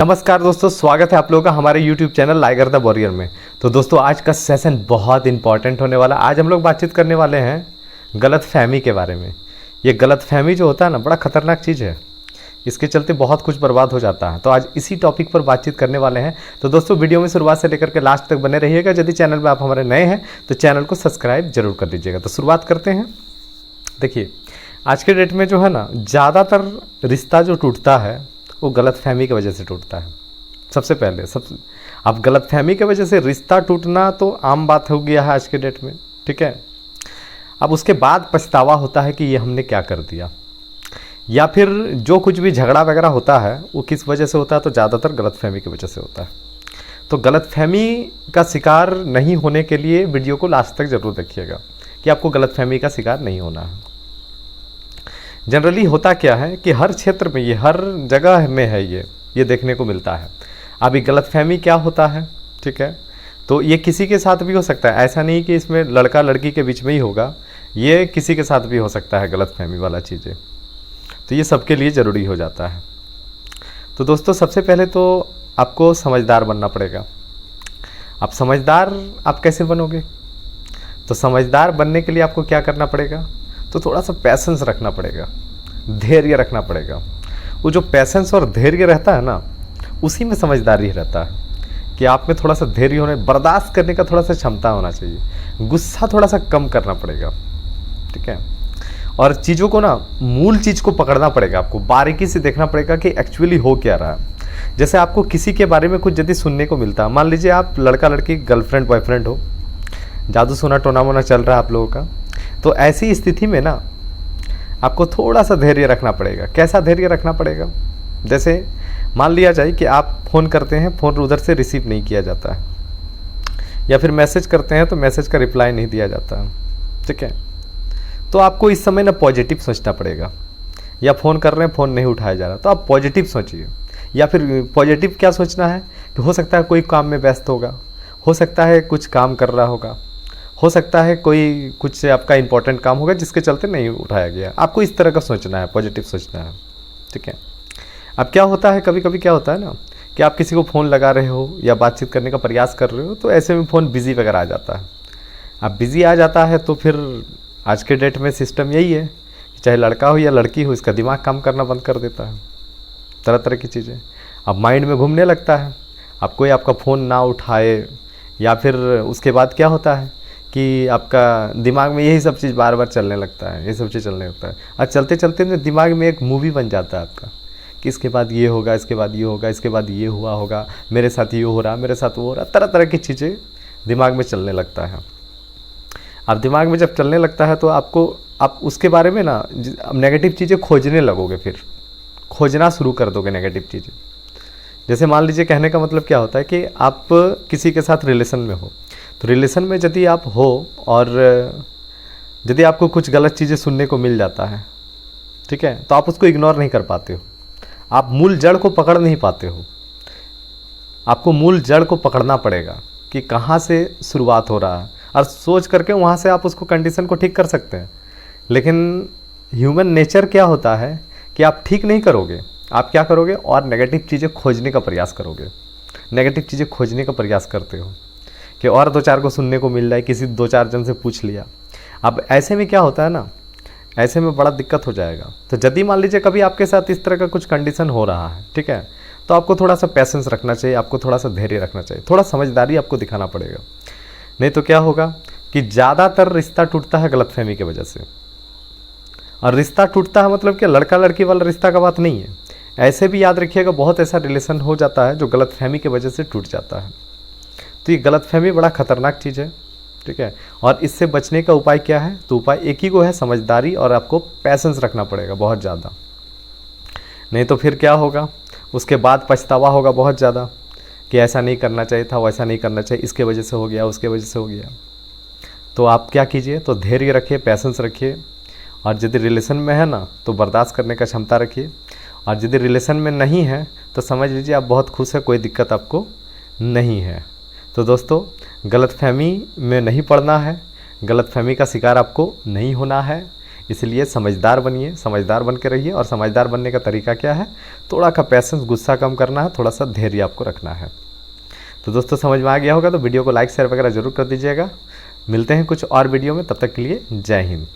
नमस्कार दोस्तों, स्वागत है आप लोगों का हमारे YouTube channel liger the warrior में। तो दोस्तों आज का सेशन बहुत इंपॉर्टेंट होने वाला। आज हम लोग बातचीत करने वाले हैं गलत फहमी के बारे में। ये गलत फहमी जो होता है ना, बड़ा खतरनाक चीज़ है। इसके चलते बहुत कुछ बर्बाद हो जाता है। तो आज इसी टॉपिक पर बातचीत करने वाले हैं। तो दोस्तों वीडियो में शुरुआत से लेकर के लास्ट तक बने रहिएगा। यदि चैनल पर आप हमारे नए हैं तो चैनल को सब्सक्राइब जरूर कर लीजिएगा। तो शुरुआत करते हैं। देखिए, आज के डेट में जो है ना, ज़्यादातर रिश्ता जो टूटता है वो गलतफहमी की वजह से टूटता है। सबसे पहले अब गलतफहमी की वजह से रिश्ता टूटना तो आम बात हो गया है आज के डेट में, ठीक है। अब उसके बाद पछतावा होता है कि ये हमने क्या कर दिया, या फिर जो कुछ भी झगड़ा वगैरह होता है वो किस वजह से होता है, तो ज़्यादातर गलतफहमी की वजह से होता है। तो गलतफहमी का शिकार नहीं होने के लिए वीडियो को लास्ट तक ज़रूर देखिएगा कि आपको गलतफहमी का शिकार नहीं होना है। जनरली होता क्या है कि हर क्षेत्र में, ये हर जगह में है, ये देखने को मिलता है। अब ये गलतफहमी क्या होता है, ठीक है, तो ये किसी के साथ भी हो सकता है। ऐसा नहीं कि इसमें लड़का लड़की के बीच में ही होगा, ये किसी के साथ भी हो सकता है गलतफहमी वाला चीज़ें। तो ये सबके लिए ज़रूरी हो जाता है। तो दोस्तों सबसे पहले तो आपको समझदार बनना पड़ेगा। अब समझदार आप कैसे बनोगे? तो समझदार बनने के लिए आपको क्या करना पड़ेगा, तो थोड़ा सा पैसेंस रखना पड़ेगा, धैर्य रखना पड़ेगा। वो जो पैसेंस और धैर्य रहता है ना, उसी में समझदारी रहता है कि आप में थोड़ा सा धैर्य होने, बर्दाश्त करने का थोड़ा सा क्षमता होना चाहिए। गुस्सा थोड़ा सा कम करना पड़ेगा, ठीक है। और चीज़ों को ना, मूल चीज़ को पकड़ना पड़ेगा। आपको बारीकी से देखना पड़ेगा कि एक्चुअली हो क्या रहा है। जैसे आपको किसी के बारे में कुछ यदि सुनने को मिलता है, मान लीजिए आप लड़का लड़की गर्लफ्रेंड बॉयफ्रेंड हो, जादू सोना टोना मोना चल रहा है आप लोगों का, तो ऐसी स्थिति में ना आपको थोड़ा सा धैर्य रखना पड़ेगा। कैसा धैर्य रखना पड़ेगा? जैसे मान लिया जाए कि आप फ़ोन करते हैं, फ़ोन उधर से रिसीव नहीं किया जाता है, या फिर मैसेज करते हैं तो मैसेज का रिप्लाई नहीं दिया जाता है, ठीक है। तो आपको इस समय ना पॉजिटिव सोचना पड़ेगा। या फ़ोन कर रहे हैं, फ़ोन नहीं उठाया जा रहा, तो आप पॉजिटिव सोचिए। या फिर पॉजिटिव क्या सोचना है कि हो सकता है कोई काम में व्यस्त होगा, हो सकता है कुछ काम कर रहा होगा, हो सकता है कोई कुछ आपका इंपॉर्टेंट काम होगा जिसके चलते नहीं उठाया गया। आपको इस तरह का सोचना है, पॉजिटिव सोचना है, ठीक है। अब क्या होता है, कभी कभी क्या होता है ना कि आप किसी को फ़ोन लगा रहे हो या बातचीत करने का प्रयास कर रहे हो, तो ऐसे में फ़ोन बिज़ी वगैरह आ जाता है। अब बिज़ी आ जाता है तो फिर आज के डेट में सिस्टम यही है कि चाहे लड़का हो या लड़की हो, इसका दिमाग काम करना बंद कर देता है, तरह तरह की चीज़ें अब माइंड में घूमने लगता है। अब कोई आपका फ़ोन ना उठाए, या फिर उसके बाद क्या होता है कि आपका दिमाग में यही सब चीज़ बार बार चलने लगता है, ये सब चीज़ चलने लगता है। और चलते चलते ना दिमाग में एक मूवी बन जाता है आपका कि इसके बाद ये होगा, इसके बाद ये होगा, इसके बाद ये हुआ होगा, मेरे साथ ये हो रहा, मेरे साथ वो हो रहा, तरह तरह की चीज़ें दिमाग में चलने लगता है। अब दिमाग में जब चलने लगता है तो आप उसके बारे में ना नेगेटिव चीज़ें खोजने लगोगे, फिर खोजना शुरू कर दोगे नेगेटिव चीज़ें। जैसे मान लीजिए, कहने का मतलब क्या होता है कि आप किसी के साथ रिलेशन में हो, तो रिलेशन में यदि आप हो और यदि आपको कुछ गलत चीज़ें सुनने को मिल जाता है, ठीक है, तो आप उसको इग्नोर नहीं कर पाते हो। आप मूल जड़ को पकड़ नहीं पाते हो। आपको मूल जड़ को पकड़ना पड़ेगा कि कहाँ से शुरुआत हो रहा है, और सोच करके वहाँ से आप उसको कंडीशन को ठीक कर सकते हैं। लेकिन ह्यूमन नेचर क्या होता है कि आप ठीक नहीं करोगे, आप क्या करोगे, और नेगेटिव चीज़ें खोजने का प्रयास करोगे। नेगेटिव चीज़ें खोजने का प्रयास करते हो कि और दो चार को सुनने को मिल रहा है, किसी दो चार जन से पूछ लिया। अब ऐसे में क्या होता है ना, ऐसे में बड़ा दिक्कत हो जाएगा। तो यदि मान लीजिए कभी आपके साथ इस तरह का कुछ कंडीशन हो रहा है, ठीक है, तो आपको थोड़ा सा पैसेंस रखना चाहिए, आपको थोड़ा सा धैर्य रखना चाहिए, थोड़ा समझदारी आपको दिखाना पड़ेगा। नहीं तो क्या होगा कि ज़्यादातर रिश्ता टूटता है गलतफहमी की वजह से। और रिश्ता टूटता है मतलब कि लड़का लड़की वाला रिश्ता का बात नहीं है। ऐसे भी याद रखिएगा, बहुत ऐसा रिलेशन हो जाता है जो गलतफहमी की वजह से टूट जाता है। तो ये गलतफहमी बड़ा खतरनाक चीज़ है, ठीक है। और इससे बचने का उपाय क्या है? तो उपाय एक ही को है, समझदारी, और आपको पैसेंस रखना पड़ेगा बहुत ज़्यादा। नहीं तो फिर क्या होगा, उसके बाद पछतावा होगा बहुत ज़्यादा कि ऐसा नहीं करना चाहिए था, वैसा नहीं करना चाहिए, इसके वजह से हो गया, उसके वजह से हो गया। तो आप क्या कीजिए, तो धैर्य रखिए, पैसेंस रखिए। और यदि रिलेशन में है ना, तो बर्दाश्त करने का क्षमता रखिए। और यदि रिलेशन में नहीं है तो समझ लीजिए आप बहुत खुश है, कोई दिक्कत आपको नहीं है। तो दोस्तों, गलतफहमी में नहीं पड़ना है, गलतफहमी का शिकार आपको नहीं होना है। इसलिए समझदार बनिए, समझदार बन के रहिए। और समझदार बनने का तरीका क्या है? थोड़ा का पैसेंस, गुस्सा कम करना है, थोड़ा सा धैर्य आपको रखना है। तो दोस्तों समझ में आ गया होगा तो वीडियो को लाइक शेयर वगैरह जरूर कर दीजिएगा। मिलते हैं कुछ और वीडियो में, तब तक के लिए जय हिंद।